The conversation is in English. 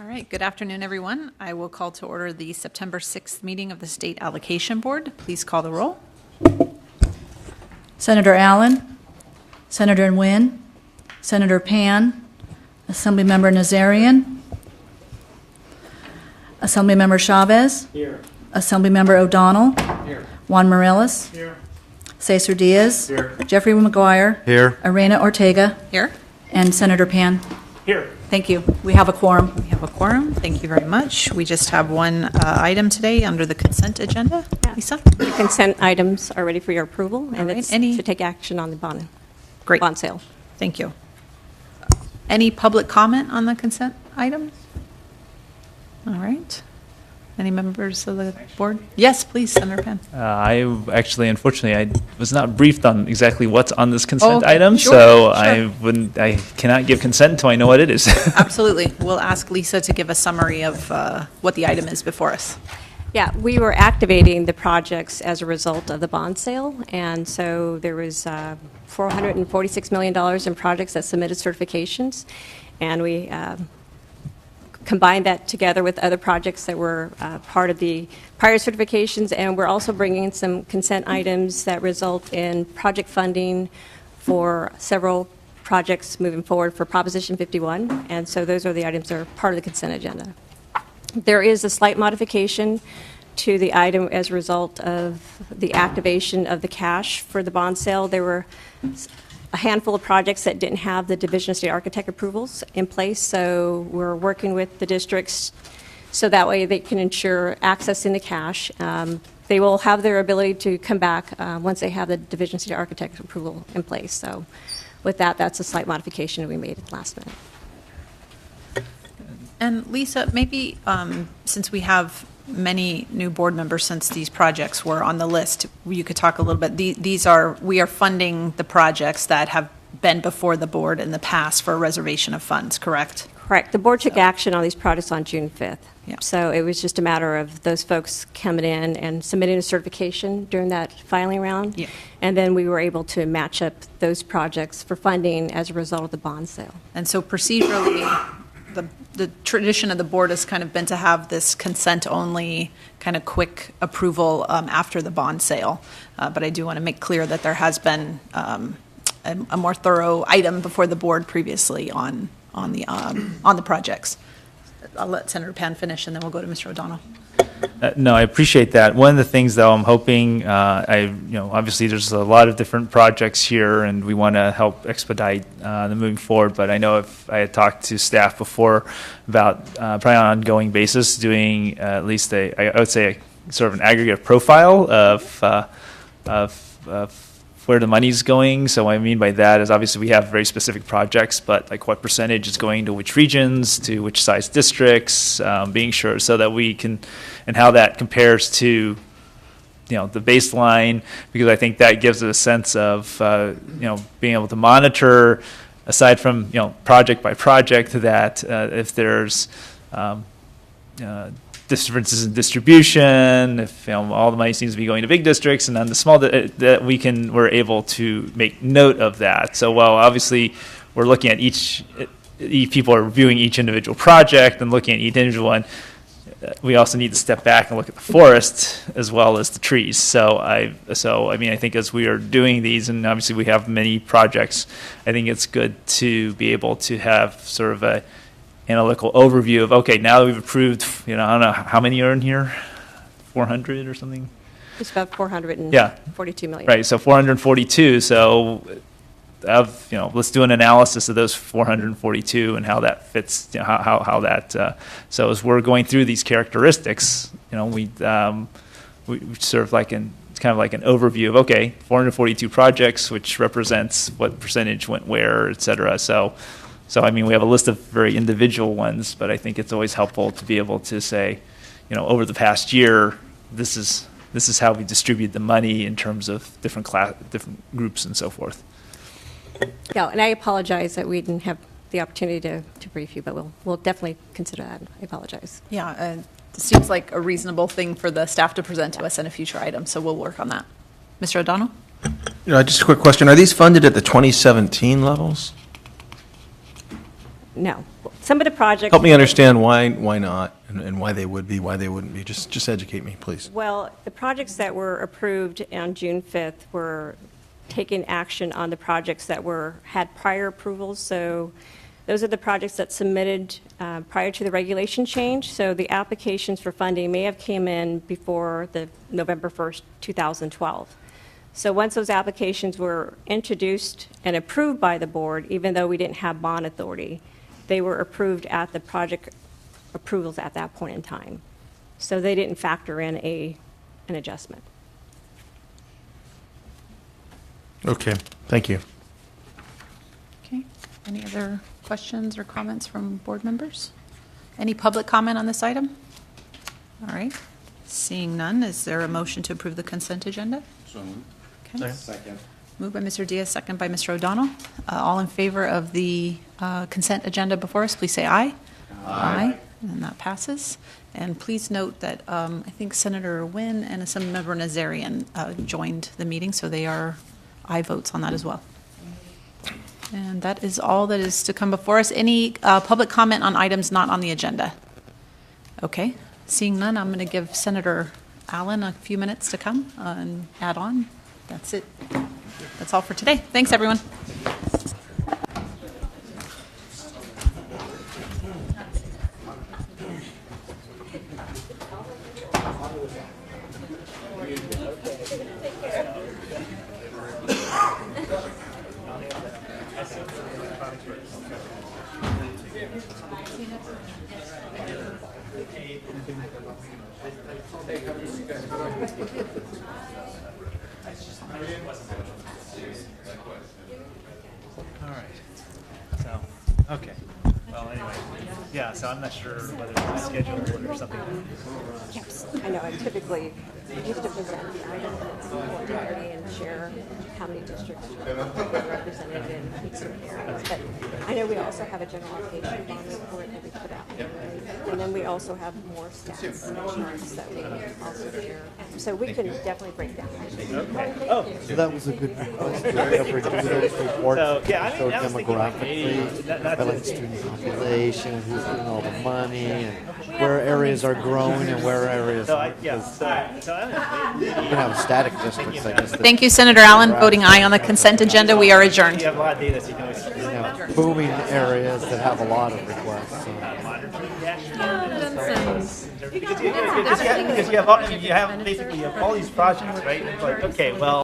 All right, good afternoon, everyone. I will call to order the September 6th meeting of the State Allocation Board. Please call the roll. Senator Allen, Senator Nguyen, Senator Pan, Assemblymember Nazarian, Assemblymember Chavez, Here. Assemblymember O'Donnell, Here. Juan Morales, Here. Cesar Diaz, Here. Jeffrey McGuire, Here. Arena Ortega, Here. and Senator Pan. Here. Thank you. We have a quorum. We have a quorum. Thank you very much. We just have one item today under the consent agenda. Yeah. Lisa? The consent items are ready for your approval, and right. it's Any- to take action on the bond Great. sale. Thank you. Any public comment on the consent items? All right. Any members of the board? Yes, please, Senator Pan. Unfortunately, I was not briefed on exactly what's on this consent Okay, item, sure, so sure. I cannot give consent until I know what it is. Absolutely. We'll ask Lisa to give a summary of what the item is before us. Yeah, we were activating the projects as a result of the bond sale, and so there was $446 million in projects that submitted certifications, and we combined that together with other projects that were part of the prior certifications, and we're also bringing in some consent items that result in project funding for several projects moving forward for Proposition 51, and so those are the items that are part of the consent agenda. There is a slight modification to the item as a result of the activation of the cash for the bond sale. There were a handful of projects that didn't have the Division of State Architect approvals in place, so we're working with the districts so that way they can ensure accessing the cash. They will have their ability to come back once they have the Division of State Architect approval in place. So with that, that's a slight modification we made at the last minute. And Lisa, maybe since we have many new board members since these projects were on the list, you could talk a little bit. We are funding the projects that have been before the board in the past for a reservation of funds, correct? Correct. The board took action on these projects on June 5th. Yeah. So it was just a matter of those folks coming in and submitting a certification during that filing round. Yeah. And then we were able to match up those projects for funding as a result of the bond sale. And so procedurally, the tradition of the board has kind of been to have this consent-only kind of quick approval after the bond sale. But I do want to make clear that there has been a more thorough item before the board previously on the projects. I'll let Senator Pan finish, and then we'll go to Mr. O'Donnell. No, I appreciate that. One of the things, though, I'm hoping, obviously there's a lot of different projects here, and we want to help expedite the moving forward. But I know if I had talked to staff before about probably on an ongoing basis doing at least I would say sort of an aggregate profile of where the money's going. So what I mean by that is obviously we have very specific projects, but like what percentage is going to which regions, to which size districts, being sure so that we can, and how that compares to, the baseline, because I think that gives us a sense of, being able to monitor, aside from, project by project, that if there's differences in distribution, if all the money seems to be going to big districts, and then the small, that we're able to make note of that. So while obviously we're looking at each people are reviewing each individual project and looking at each individual one, we also need to step back and look at the forest as well as the trees. So I think as we are doing these, and obviously we have many projects, I think it's good to be able to have sort of a analytical overview of, okay, now that we've approved, I don't know how many are in here, 400 or something? It's about 442 million. Right, so 442. So, let's do an analysis of those 442 and how that fits. How that. So as we're going through these characteristics, we sort of like it's kind of like an overview of, okay, 442 projects, which represents what percentage went where, et cetera. So I mean, we have a list of very individual ones, but I think it's always helpful to be able to say, over the past year, this is how we distribute the money in terms of different groups and so forth. Yeah, and I apologize that we didn't have the opportunity to brief you, but we'll definitely consider that. I apologize. Yeah, it seems like a reasonable thing for the staff to present to us in a future item, so we'll work on that. Mr. O'Donnell? Just a quick question. Are these funded at the 2017 levels? No. Some of the projects. Help me understand why not, and why they would be, why they wouldn't be. Just educate me, please. Well, the projects that were approved on June 5th were taking action on the projects that had prior approvals. So those are the projects that submitted prior to the regulation change. So the applications for funding may have came in before the November 1st, 2012. So once those applications were introduced and approved by the board, even though we didn't have bond authority, they were approved at the project approvals at that point in time. So they didn't factor in an adjustment. Okay, thank you. Okay. Any other questions or comments from board members? Any public comment on this item? All right. Seeing none, is there a motion to approve the consent agenda? So moved. Okay. Second. Moved by Mr. Diaz, second by Mr. O'Donnell. All in favor of the consent agenda before us, please say aye. Aye. And that passes. And please note that I think Senator Wynn and Assemblymember Nazarian joined the meeting, so they are aye votes on that as well. And that is all that is to come before us. Any public comment on items not on the agenda? Okay. Seeing none, I'm going to give Senator Allen a few minutes to come and add on. That's it. That's all for today. Thanks, everyone. All right. So, okay. Well, anyway, yeah, so I'm not sure whether it's scheduled or something. Yes, I know, I typically used to present the item already and share how many districts are represented in each of the areas. But I know we also have a general allocation bond report that we put out. And then we also have more stats and charts that we also share. So we can definitely break down. So that was a good request. Did we ever do those reports? So, yeah, I mean, Show I was thinking like demographically, not by like student population, who's doing all the money, and where areas are growing and where areas So, aren't. yeah, so I don't know. You can have static districts, I guess. that- Thank you, Senator Allen. Voting aye on the consent agenda. We are adjourned. You have a lot of data, so you can always. You know, booming areas that have a lot of requests. So. Because you have basically all these projects, right? It's like, okay, well.